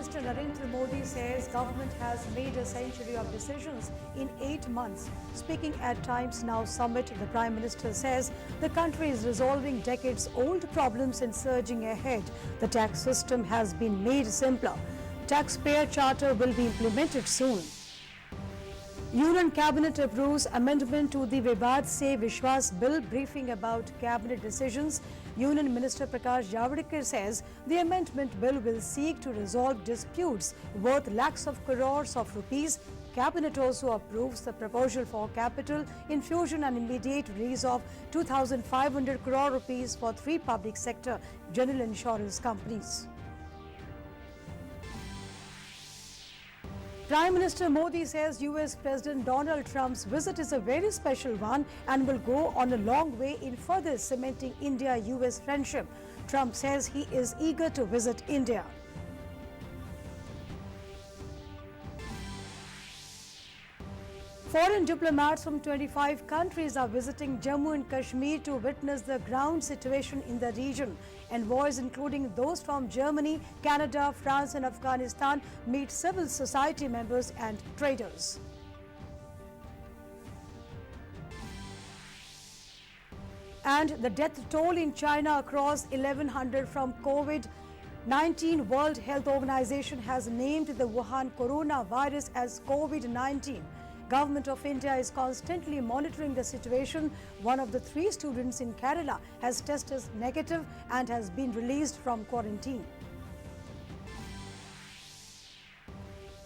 Minister Narendra Modi says government has made a century of decisions in 8 months. Speaking at Times Now Summit, the Prime Minister says the country is resolving decades-old problems and surging ahead. The tax system has been made simpler. Taxpayer charter will be implemented soon. Union Cabinet approves amendment to the Vivad Se Vishwas Bill. Briefing about Cabinet decisions. Union Minister Prasar Bharati says the amendment bill will seek to resolve disputes worth lakhs of crores of rupees. Cabinet also approves the proposal for capital infusion and immediate release of 2,500 crore rupees for 3 public sector general insurance companies. Prime Minister Modi says US President Donald Trump's visit is a very special one and will go on a long way in further cementing India-US friendship. Trump says he is eager to visit India. Foreign diplomats from 25 countries are visiting Jammu and Kashmir to witness the ground situation in the region. Envoys, including those from Germany, Canada, France and Afghanistan, meet civil society members and traders. And the death toll in China across 1,100 from COVID-19. World Health Organization has named the Wuhan coronavirus as COVID-19. Government of India is constantly monitoring the situation. One of the 3 students in Kerala has tested negative and has been released from quarantine.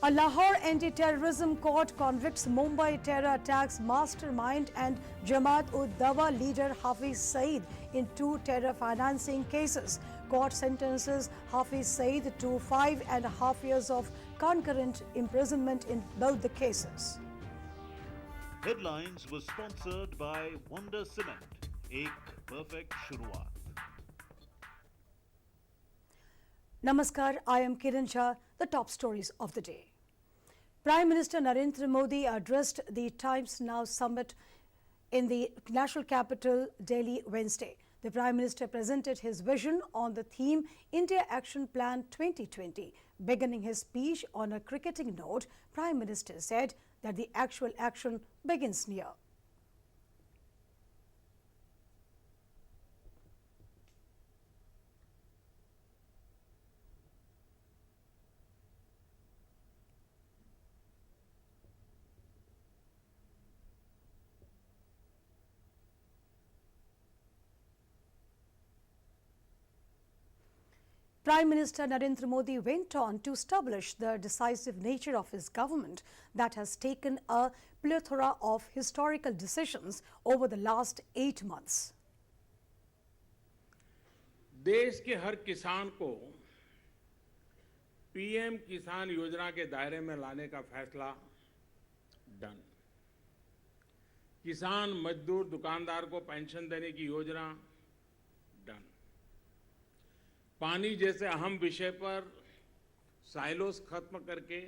A Lahore anti-terrorism court convicts Mumbai terror attacks mastermind and Jamaat-ud-Dawa leader Hafiz Saeed in 2 terror financing cases. Court sentences Hafiz Saeed to 5.5 years of concurrent imprisonment in both the cases. Headlines was sponsored by Wonder Cement. Ek perfect shuruaat. Namaskar, I am Kiran Shah. The top stories of the day. Prime Minister Narendra Modi addressed the Times Now Summit in the national capital, Delhi, Wednesday. The Prime Minister presented his vision on the theme India Action Plan 2020. Beginning his speech on a cricketing note, Prime Minister said that the actual action begins near. Prime Minister Narendra Modi went on to establish the decisive nature of his government that has taken a plethora of historical decisions over the last 8 months. देश के हर किसान को PM किसान योजना के दायरे में लाने का फैसला डन। किसान, मजदूर, दुकानदार को पेंशन देने की योजना डन। पानी जैसे अहम विषय पर साइलोस खत्म करके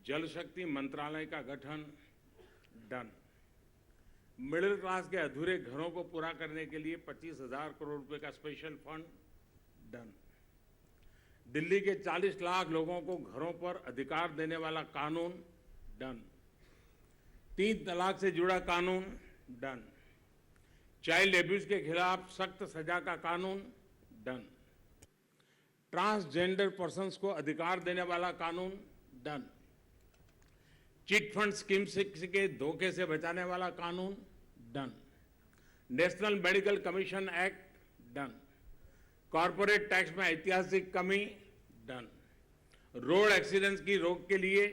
जल शक्ति मंत्रालय का गठन डन। मिडिल क्लास के अधूरे घरों को पूरा करने के लिए 25,000 करोड़ रुपए का स्पेशल फंड डन। दिल्ली के 40 लाख लोगों को घरों पर अधिकार देने वाला कानून डन। 3 तलाक से जुड़ा कानून डन। चाइल्ड एब्यूज के खिलाफ सख्त सजा का कानून डन। ट्रांसजेंडर पर्सन्स को अधिकार देने वाला कानून डन। चिट फंड स्कीम के धोखे से बचाने वाला कानून done. National medical commission act done. Corporate tax में ऐतिहासिक कमी डन। रोड एक्सीडेंट्स की रोक के लिए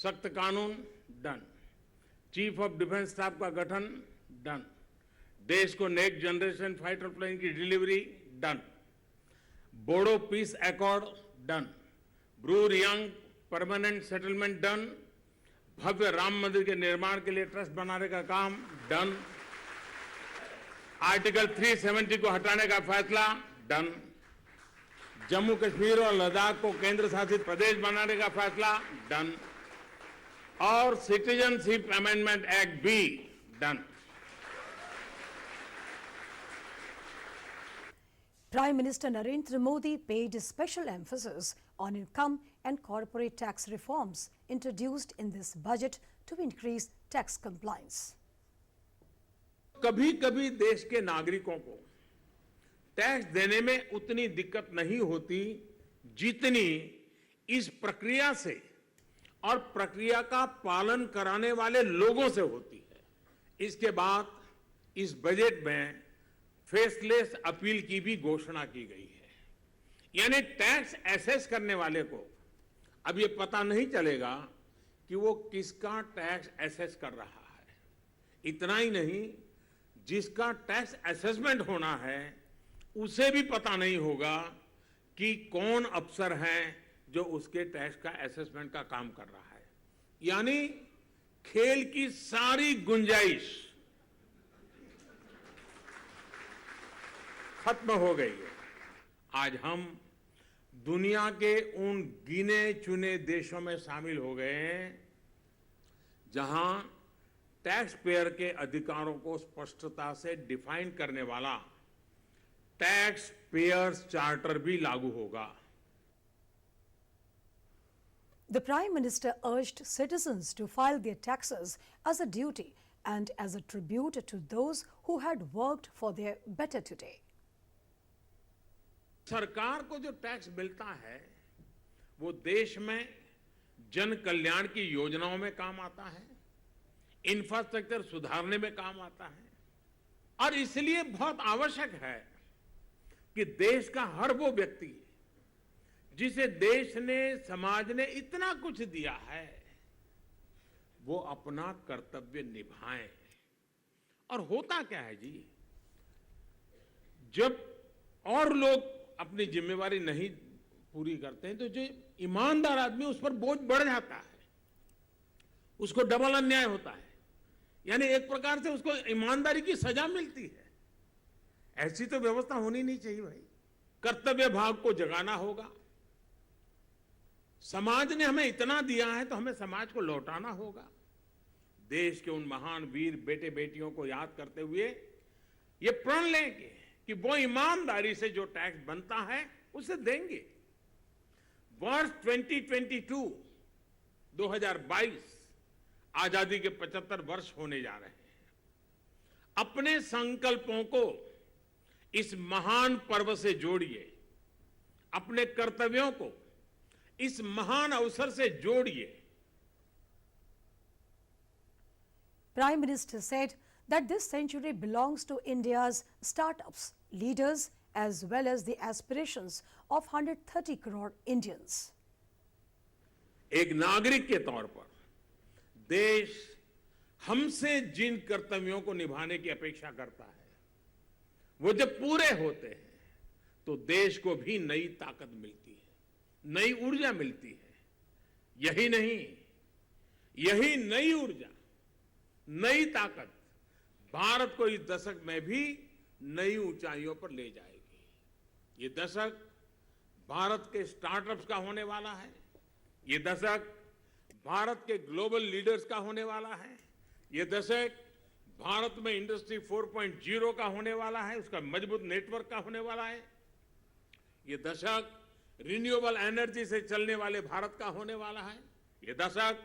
सख्त कानून done. Chief of defence staff का गठन डन। देश को नेक्स्ट जनरेशन फाइटर प्लेन की delivery done. Bodo peace accord done. Bru Reang permanent settlement done. भव्य राम मंदिर के निर्माण के लिए ट्रस्ट बनाने का काम डन। आर्टिकल 370 को हटाने का फैसला डन। जम्मू कश्मीर और लद्दाख को केंद्र शासित प्रदेश बनाने का फैसला डन। और सिटीजनशिप अमेंडमेंट एक्ट भी done. Prime Minister Narendra Modi paid special emphasis on income and corporate tax reforms introduced in this budget to increase tax compliance. कभी कभी देश के नागरिकों को टैक्स देने में उतनी दिक्कत नहीं होती जितनी इस प्रक्रिया से और प्रक्रिया का पालन कराने वाले लोगों से होती है। इसके बाद इस बजट में फेसलेस अपील की भी घोषणा की गई है, यानी टैक्स एसेस करने वाले को अब ये पता नहीं चलेगा कि वो किसका टैक्स एसेस कर रहा है। इतना ही नहीं, जिसका टैक्स असेसमेंट होना है उसे भी पता नहीं होगा कि कौन अफसर है जो उसके टैक्स का असेसमेंट का काम कर रहा है। यानी खेल की सारी गुंजाइश खत्म हो गई है। आज हम दुनिया के उन गिने चुने देशों में शामिल हो गए हैं जहां टैक्स पेयर के अधिकारों को स्पष्टता से डिफाइन करने वाला टैक्स पेयर्स चार्टर भी लागू होगा। The Prime Minister urged citizens to file their taxes as a duty and as a tribute to those who had worked for their better today. सरकार को जो टैक्स मिलता है वो देश में जन कल्याण की योजनाओं में काम आता है, इंफ्रास्ट्रक्चर सुधारने में काम आता है, और इसलिए बहुत आवश्यक है कि देश का हर वो व्यक्ति जिसे देश ने, समाज ने इतना कुछ दिया है, वो अपना कर्तव्य निभाए। और होता क्या है जी, जब और लोग अपनी जिम्मेवारी नहीं पूरी करते हैं तो जो ईमानदार आदमी उस पर बोझ बढ़ जाता है, उसको डबल अन्याय होता है, यानी एक प्रकार से उसको ईमानदारी की सजा मिलती है। ऐसी तो व्यवस्था होनी नहीं चाहिए भाई। कर्तव्य भाव को जगाना होगा। समाज ने हमें इतना दिया है तो हमें समाज को लौटाना होगा। देश के उन महान वीर बेटे बेटियों को याद करते हुए ये प्रण लें कि वो ईमानदारी से जो टैक्स बनता है उसे देंगे। वर्ष 2022 आजादी के 75 वर्ष होने जा रहे हैं। अपने संकल्पों को इस महान पर्व से जोड़िए, अपने कर्तव्यों को इस महान अवसर से जोड़िए। Prime Minister said that this century belongs to India's startups, leaders as well as the aspirations of 130 crore Indians. एक नागरिक के तौर पर देश हमसे जिन कर्तव्यों को निभाने की अपेक्षा करता है, वो जब पूरे होते हैं तो देश को भी नई ताकत मिलती है, नई ऊर्जा मिलती है। यही नहीं, यही नई ऊर्जा, नई ताकत भारत को इस दशक में भी नई ऊंचाइयों पर ले जाएगी। ये दशक भारत के स्टार्टअप्स का होने वाला है। ये दशक भारत के ग्लोबल लीडर्स का होने वाला है। ये दशक भारत में इंडस्ट्री 4.0 का होने वाला है, उसका मजबूत नेटवर्क का होने वाला है। ये दशक रिन्यूएबल एनर्जी से चलने वाले भारत का होने वाला है। ये दशक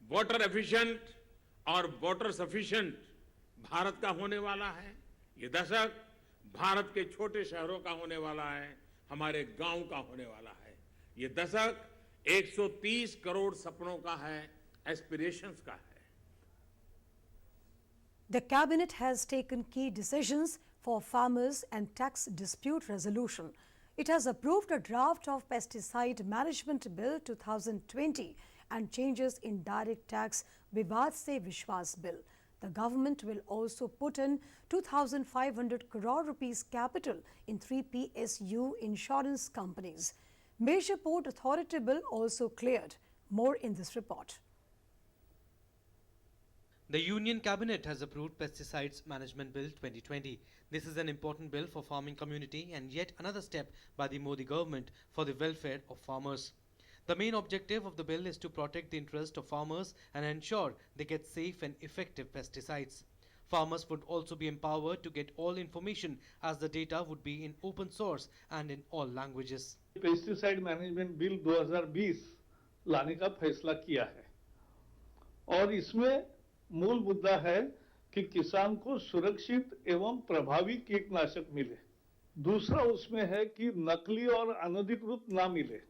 वाटर एफिशिएंट और वाटर सफिशिएंट भारत का होने वाला है। ये दशक भारत के छोटे शहरों का होने वाला है, हमारे गांव का होने वाला है। ये दशक 130 करोड़ सपनों का है, एस्पिरेशंस का है। The cabinet has taken key decisions for farmers and tax dispute resolution. It has approved a draft of Pesticide Management Bill 2020 and changes in direct tax Vivad Se Vishwas Bill. The government will also put in 2,500 crore rupees capital in 3 PSU insurance companies. Major Port Authority Bill also cleared. More in this report. The Union Cabinet has approved Pesticides Management Bill 2020. This is an important bill for farming community and yet another step by the Modi government for the welfare of farmers. The main objective of the bill is to protect the interest of farmers and ensure they get safe and effective pesticides. Farmers would also be empowered to get all information as the data would be in open source and in all languages. Pesticide management bill 2020 लाने का फैसला किया है और इसमें मूल मुद्दा है कि किसान को सुरक्षित एवं प्रभावी कीटनाशक मिले। दूसरा उसमें है कि नकली और अनधिकृत ना मिले,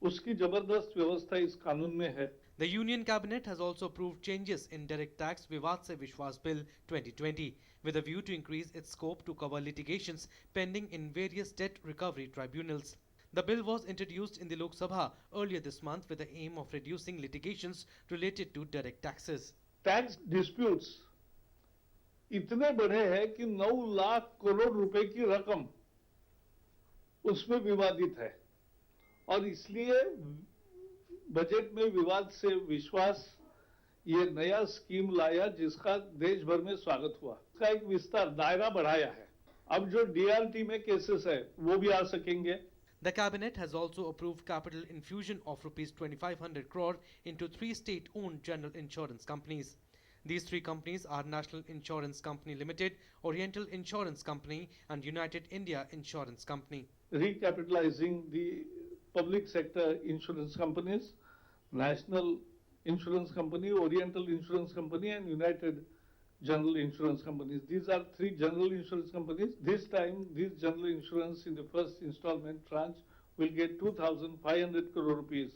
उसकी जबरदस्त व्यवस्था इस कानून में है। The Union Cabinet has also approved changes in Direct Tax Vivad Se Vishwas Bill 2020 with a view to increase its scope to cover litigations pending in various debt recovery tribunals. The bill was introduced in the Lok Sabha earlier this month with the aim of reducing litigations related to direct taxes. Tax disputes इतने बड़े हैं कि 9 लाख करोड़ रुपए की रकम उसमें विवादित है और इसलिए बजट में विवाद से विश्वास ये नया स्कीम लाया जिसका देश भर में स्वागत हुआ। इसका एक विस्तार दायरा बढ़ाया है। अब जो डीआरटी में केसेस है वो भी आ सकेंगे। The cabinet has also approved capital infusion of rupees 2500 crore into 3 state-owned general insurance companies. These 3 companies are National Insurance Company Limited, Oriental Insurance Company and United India Insurance Company. Recapitalizing the public sector insurance companies, National Insurance Company, Oriental Insurance Company and United General Insurance Companies. These are 3 general insurance companies. This time, these general insurance in the first installment tranche will get 2,500 crore rupees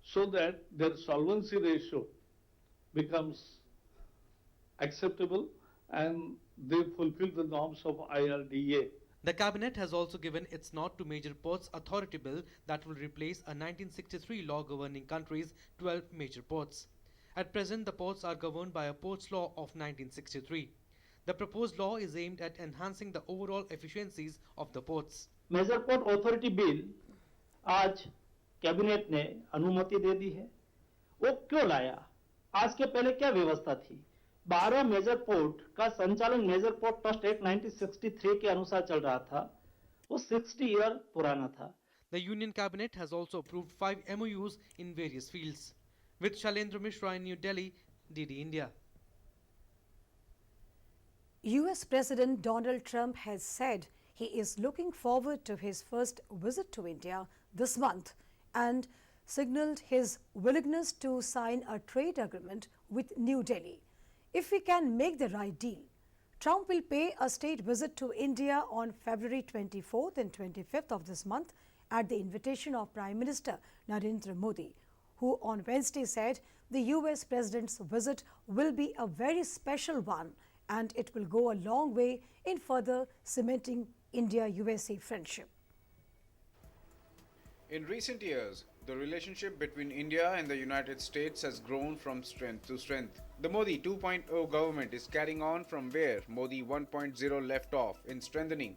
so that their solvency ratio becomes acceptable and they fulfill the norms of IRDA. The cabinet has also given its nod to Major Ports Authority Bill that will replace a 1963 law governing country's 12 major ports. At present, the ports are governed by a ports law of 1963. The proposed law is aimed at enhancing the overall efficiencies of the ports. Major port authority bill आज cabinet ने अनुमति दे दी है। वो क्यों लाया? आज के पहले क्या व्यवस्था थी? 12 मेजर पोर्ट का संचालन मेजर पोर्ट ट्रस्ट एक्ट 1963 के अनुसार चल रहा था। वो 60 ईयर पुराना था। The Union Cabinet has also approved 5 MOUs in various fields. With Shailendra Mishra in New Delhi, DD India. US President Donald Trump has said he is looking forward to his first visit to India this month and signaled his willingness to sign a trade agreement with New Delhi. If we can make the right deal, Trump will pay a state visit to India on February 24th and 25th of this month at the invitation of Prime Minister Narendra Modi, who on Wednesday said the US President's visit will be a very special one and it will go a long way in further cementing India-USA friendship. In recent years, the relationship between India and the United States has grown from strength to strength. The Modi 2.0 government is carrying on from where Modi 1.0 left off in strengthening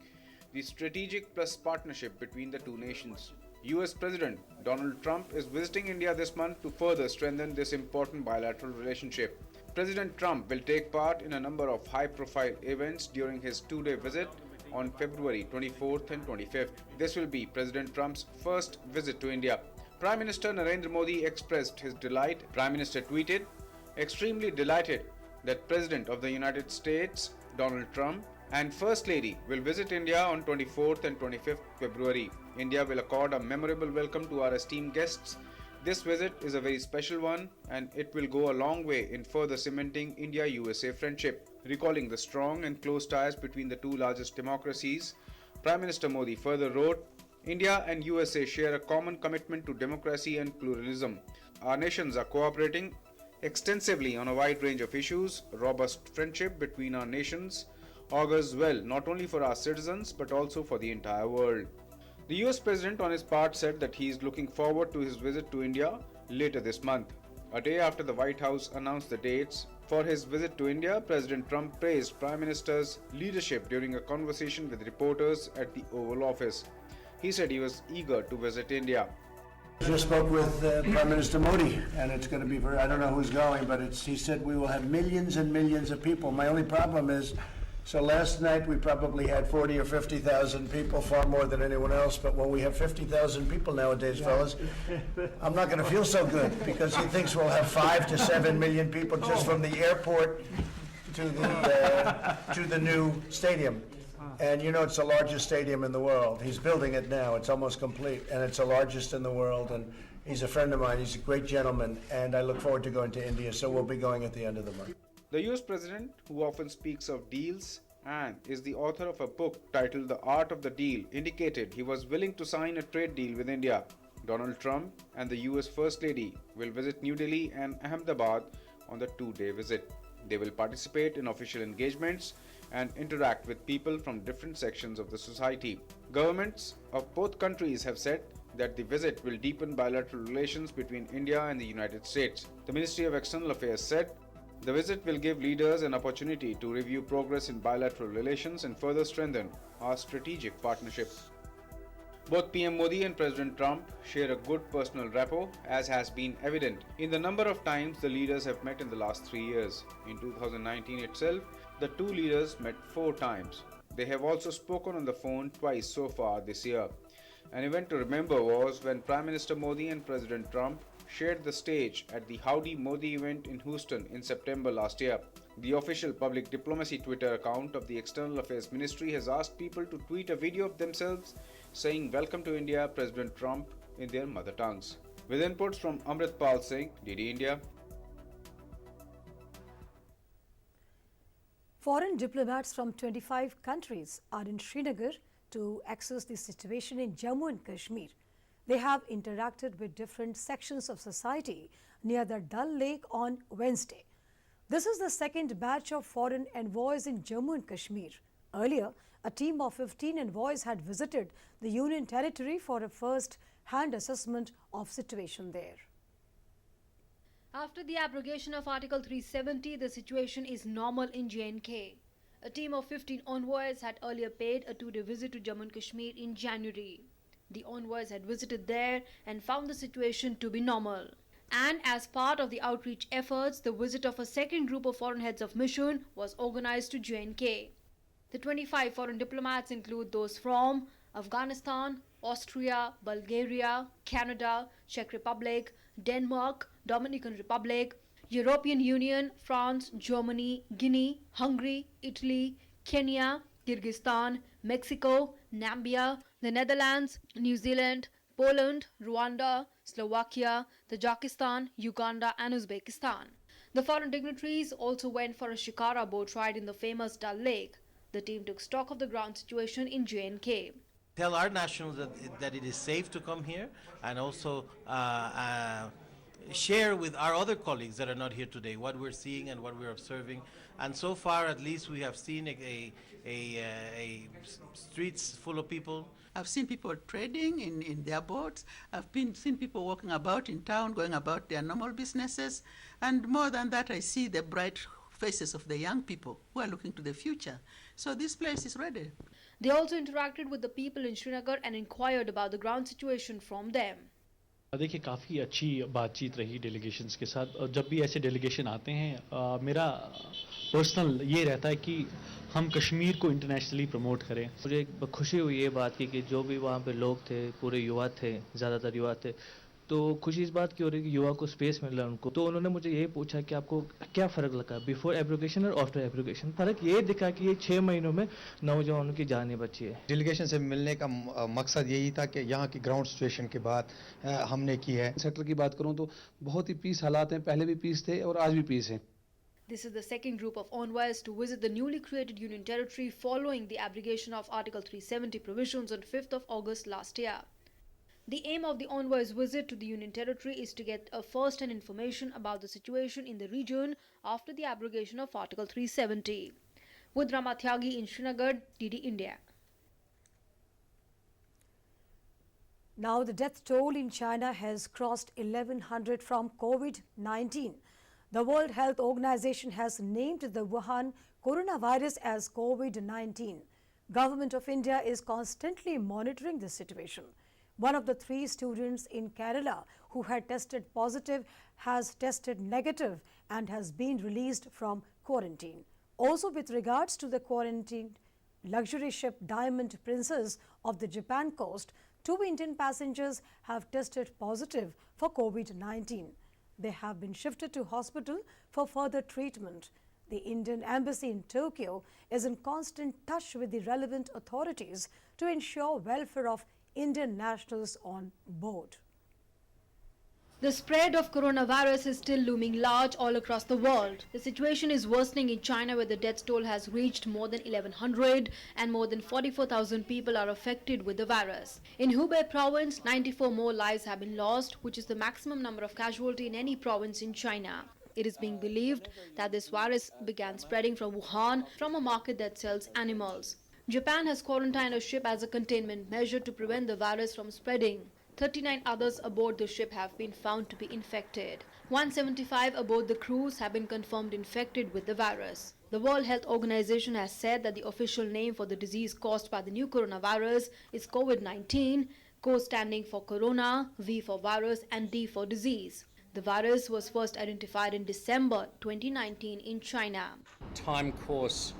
the strategic plus partnership between the two nations. US President Donald Trump is visiting India this month to further strengthen this important bilateral relationship. President Trump will take part in a number of high-profile events during his 2-day visit on February 24th and 25th. This will be President Trump's first visit to India. Prime Minister Narendra Modi expressed his delight. Prime Minister tweeted, "Extremely delighted that President of the United States, Donald Trump, and First Lady will visit India on 24th and 25th February. India will accord a memorable welcome to our esteemed guests. This visit is a very special one and it will go a long way in further cementing India-USA friendship." Recalling the strong and close ties between the two largest democracies, Prime Minister Modi further wrote, "India and USA share a common commitment to democracy and pluralism. Our nations are cooperating extensively on a wide range of issues. Robust friendship between our nations augurs well not only for our citizens but also for the entire world." The US President on his part said that he is looking forward to his visit to India later this month. A day after the White House announced the dates for his visit to India, President Trump praised Prime Minister's leadership during a conversation with reporters at the Oval Office. He said he was eager to visit India. Just spoke with Prime Minister Modi, and it's going to be I don't know who's going, but he said we will have millions and millions of people. My only problem is, so last night we probably had 40 or 50,000 people, far more than anyone else, but when we have 50,000 people nowadays, fellas, I'm not going to feel so good because he thinks we'll have 5 to 7 million people just from the airport to the new stadium. And you know, it's the largest stadium in the world. He's building it now. It's almost complete, and it's the largest in the world. And he's a friend of mine. He's a great gentleman, and I look forward to going to India. So we'll be going at the end of the month. The US president, who often speaks of deals and is the author of a book titled The Art of the Deal, indicated he was willing to sign a trade deal with India. Donald Trump and the US First Lady will visit New Delhi and Ahmedabad on the two-day visit. They will participate in official engagements and interact with people from different sections of the society. Governments of both countries have said that the visit will deepen bilateral relations between India and the United States. The Ministry of External Affairs said the visit will give leaders an opportunity to review progress in bilateral relations and further strengthen our strategic partnership. Both PM Modi and President Trump share a good personal rapport, as has been evident in the number of times the leaders have met in the last 3 years. In 2019 itself, the two leaders met 4 times. They have also spoken on the phone twice so far this year. An event to remember was when Prime Minister Modi and President Trump shared the stage at the Howdy Modi event in Houston in September last year. The official public diplomacy Twitter account of the External Affairs Ministry has asked people to tweet a video of themselves saying "Welcome to India, President Trump" in their mother tongues. With inputs from Amritpal Singh, DD India. Foreign diplomats from 25 countries are in Srinagar to assess the situation in Jammu and Kashmir. They have interacted with different sections of society near the Dal Lake on Wednesday. This is the second batch of foreign envoys in Jammu and Kashmir. Earlier, a team of 15 envoys had visited the Union Territory for a first-hand assessment of situation there. After the abrogation of Article 370, the situation is normal in J&K. A team of 15 envoys had earlier paid a 2-day visit to Jammu and Kashmir in January. The envoys had visited there and found the situation to be normal. And as part of the outreach efforts, the visit of a second group of foreign heads of mission was organized to J&K. The 25 foreign diplomats include those from Afghanistan, Austria, Bulgaria, Canada, Czech Republic, Denmark, Dominican Republic, European Union, France, Germany, Guinea, Hungary, Italy, Kenya, Kyrgyzstan, Mexico, Namibia, the Netherlands, New Zealand, Poland, Rwanda, Slovakia, Tajikistan, Uganda and Uzbekistan. The foreign dignitaries also went for a shikara boat ride in the famous Dal Lake. The team took stock of the ground situation in J&K. Tell our nationals that it is safe to come here, and also share with our other colleagues that are not here today what we're seeing and what we're observing. And so far, at least, we have seen a streets full of people. I've seen people trading in their boats. I've seen people walking about in town, going about their normal businesses. And more than that, I see the bright faces of the young people who are looking to the future. So this place is ready. They also interacted with the people in Srinagar and inquired about the ground situation from them. देखिए काफ़ी अच्छी बातचीत रही delegations के साथ और जब भी ऐसे डेलीगेशन आते हैं मेरा पर्सनल ये रहता है कि हम कश्मीर को इंटरनेशनली प्रमोट करें। मुझे खुशी हुई ये बात की कि जो भी वहाँ पे लोग थे पूरे युवा थे, ज़्यादातर युवा थे, तो खुशी इस बात की हो रही कि युवा को स्पेस मिल रहा है उनको। तो उन्होंने मुझे यही पूछा कि आपको क्या फ़र्क लगा बिफोर एब्रोगेशन और आफ्टर एब्रोगेशन। फ़र्क ये दिखा कि ये 6 महीनों में नौजवानों की जानें बची है। डेलीगेशन से मिलने का मकसद यही था कि यहाँ की ग्राउंड सिचुएशन की बात हमने की है। सेक्टर की बात करूँ तो बहुत ही पीस हालात हैं, पहले भी पीस थे और आज भी पीस हैं। This is the second group of envoys to visit the newly created Union Territory following the abrogation of Article 370 provisions on 5th of August last year. The aim of the envoys' visit to the Union Territory is to get a first-hand information about the situation in the region after the abrogation of Article 370. With Ramathyagi in Srinagar, DD India. Now the death toll in China has crossed 1100 from COVID-19. The World Health Organization has named the Wuhan coronavirus as COVID-19. Government of India is constantly monitoring the situation. One of the 3 students in Kerala who had tested positive has tested negative and has been released from quarantine. Also, with regards to the quarantined luxury ship Diamond Princess of the Japan coast, 2 Indian passengers have tested positive for COVID-19. They have been shifted to hospital for further treatment. The Indian embassy in Tokyo is in constant touch with the relevant authorities to ensure welfare of Indian nationals on board. The spread of coronavirus is still looming large all across the world. The situation is worsening in China, where the death toll has reached more than 1,100 and more than 44,000 people are affected with the virus. In Hubei province, 94 more lives have been lost, which is the maximum number of casualties in any province in China. It is being believed that this virus began spreading from Wuhan, from a market that sells animals. Japan has quarantined a ship as a containment measure to prevent the virus from spreading. 39 others aboard the ship have been found to be infected. 175 aboard the cruise have been confirmed infected with the virus. The World Health Organization has said that the official name for the disease caused by the new coronavirus is COVID-19, CO standing for corona, V for virus and D for disease. The virus was first identified in December 2019 in China. Time course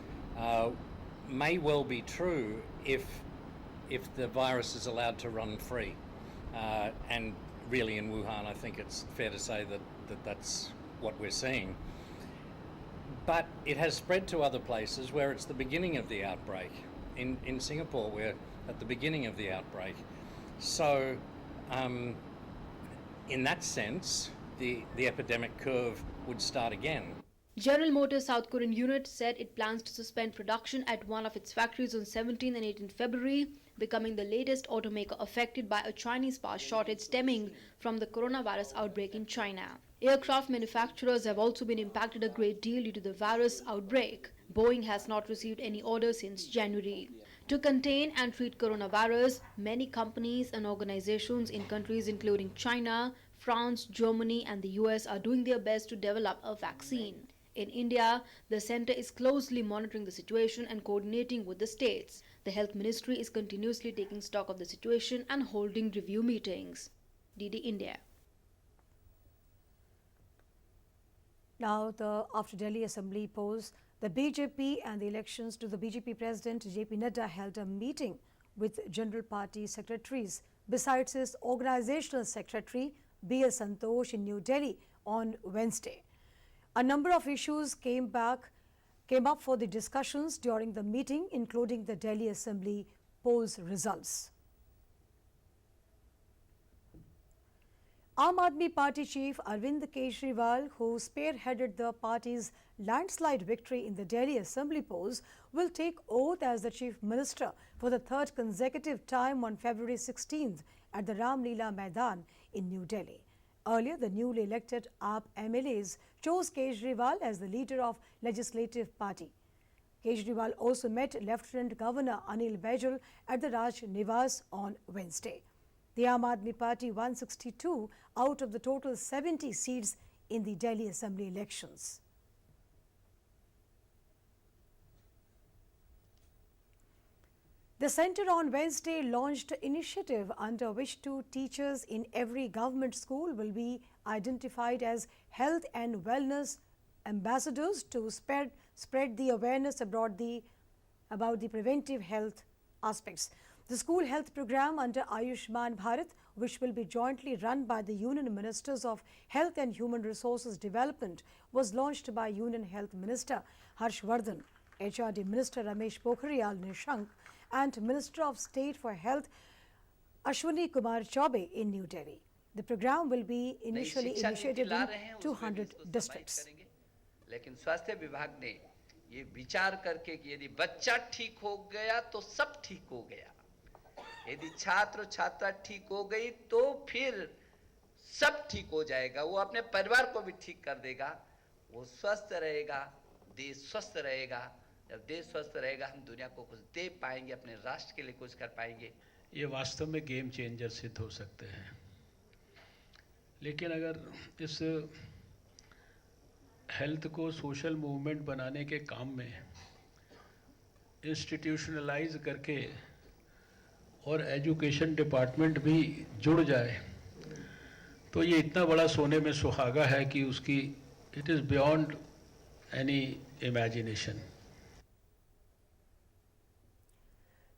may well be true if the virus is allowed to run free. And really in Wuhan, I think it's fair to say that's what we're seeing. But it has spread to other places where it's the beginning of the outbreak. In Singapore, we're at the beginning of the outbreak. So in that sense, the epidemic curve would start again. General Motors South Korean unit said it plans to suspend production at one of its factories on 17 and 18 February, becoming the latest automaker affected by a Chinese part shortage stemming from the coronavirus outbreak in China. Aircraft manufacturers have also been impacted a great deal due to the virus outbreak. Boeing has not received any orders since January. To contain and treat coronavirus, many companies and organizations in countries including China, France, Germany and the US are doing their best to develop a vaccine. In India, the centre is closely monitoring the situation and coordinating with the states. The Health Ministry is continuously taking stock of the situation and holding review meetings. DD India. Now, after Delhi Assembly polls, the BJP and the elections to the BJP President JP Nadda held a meeting with General Party secretaries, besides his organizational secretary B.L. Santosh in New Delhi on Wednesday. A number of issues came up for the discussions during the meeting, including the Delhi Assembly polls results. Aam Aadmi Party chief Arvind Kejriwal, who spearheaded the party's landslide victory in the Delhi Assembly polls, will take oath as the chief minister for the third consecutive time on February 16th at the Ram Leela Maidan in New Delhi. Earlier, the newly elected AAP MLAs chose Kejriwal as the leader of Legislative Party. Kejriwal also met Lieutenant Governor Anil Baijal at the Raj Niwas on Wednesday. The Aam Aadmi Party won 62 out of the total 70 seats in the Delhi Assembly elections. The centre on Wednesday launched an initiative under which 2 teachers in every government school will be identified as health and wellness ambassadors to spread the awareness about the preventive health aspects. The school health program under Ayushman Bharat, which will be jointly run by the Union Ministers of Health and Human Resources Development, was launched by Union Health Minister Harsh Vardhan, HRD Minister Ramesh Pokhriyal Nishank, and Minister of State for Health Ashwini Kumar Chaubey in New Delhi. The program will be initially initiated in 200 districts. लेकिन स्वास्थ्य विभाग ने ये विचार करके कि यदि बच्चा ठीक हो गया तो सब ठीक हो गया, यदि छात्र छात्रा ठीक हो गई तो फिर सब ठीक हो जाएगा, वो अपने परिवार को भी ठीक कर देगा, वो स्वस्थ रहेगा, देश स्वस्थ रहेगा। जब देश स्वस्थ रहेगा हम दुनिया को कुछ दे पाएंगे, अपने राष्ट्र के लिए कुछ कर पाएंगे। ये वास्तव में गेम चेंजर सिद्ध हो सकते हैं, लेकिन अगर इस हेल्थ को सोशल मूवमेंट बनाने के काम में इंस्टीट्यूशनलाइज करके और एजुकेशन डिपार्टमेंट भी जुड़ जाए तो ये इतना बड़ा सोने में सुहागा है कि उसकी it is beyond any imagination.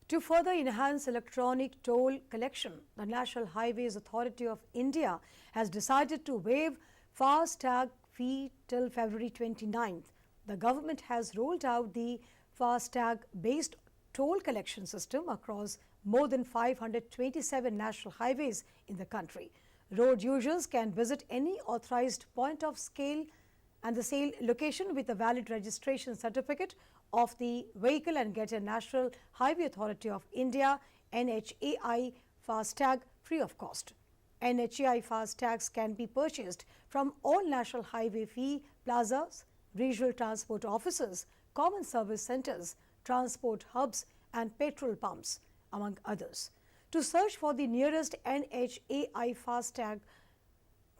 To further enhance electronic toll collection, the National Highways Authority of India has decided to waive FASTag fee till February 29th. The government has rolled out the FASTag-based toll collection system across more than 527 national highways in the country. Road users can visit any authorized point of sale and the sale location with a valid registration certificate of the vehicle and get a National Highway Authority of India NHAI FASTag free of cost. NHAI FASTags can be purchased from all national highway fee plazas, regional transport offices, common service centers, transport hubs and petrol pumps, among others. To search for the nearest NHAI FASTag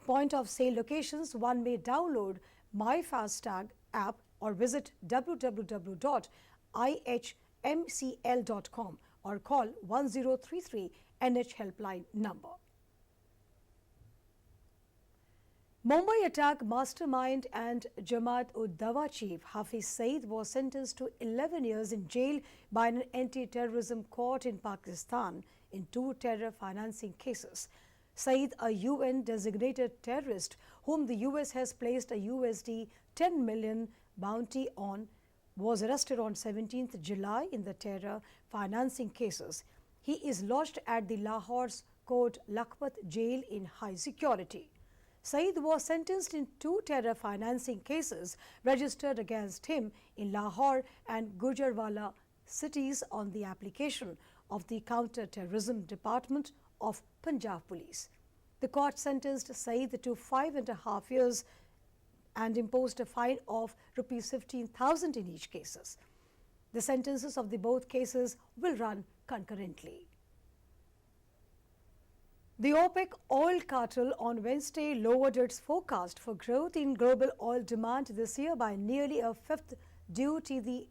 point of sale locations, one may download My FASTag app or visit www.ihmcl.com or call 1033 NH helpline number. Mumbai attack mastermind and Jamaat-ud-Dawa chief Hafiz Saeed was sentenced to 11 years in jail by an anti-terrorism court in Pakistan in 2 terror financing cases. Saeed, a UN-designated terrorist whom the US has placed a USD 10 million bounty on, was arrested on 17th July in the terror financing cases. He is lodged at the Lahore's Court Lakhpat jail in high security. Saeed was sentenced in 2 terror financing cases registered against him in Lahore and Gujarwala cities on the application of the Counter-Terrorism Department of Punjab Police. The court sentenced Saeed to 5.5 years and imposed a fine of Rs 15,000 in each cases. The sentences of the both cases will run concurrently. The OPEC oil cartel on Wednesday lowered its forecast for growth in global oil demand this year by nearly a fifth due to the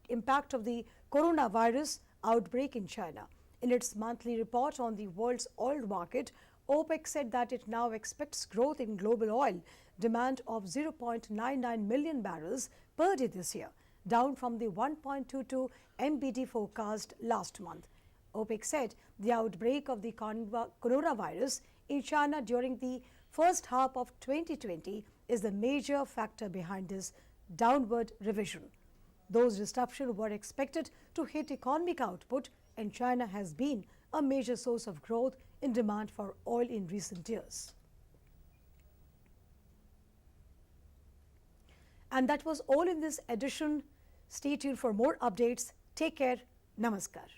impact of the coronavirus outbreak in China. In its monthly report on the world's oil market, OPEC said that it now expects growth in global oil demand of 0.99 million barrels per day this year, down from the 1.22 MBD forecast last month. OPEC said the outbreak of the coronavirus in China during the first half of 2020 is the major factor behind this downward revision. Those disruptions were expected to hit economic output, and China has been a major source of growth in demand for oil in recent years. And that was all in this edition. Stay tuned for more updates. Take care. Namaskar.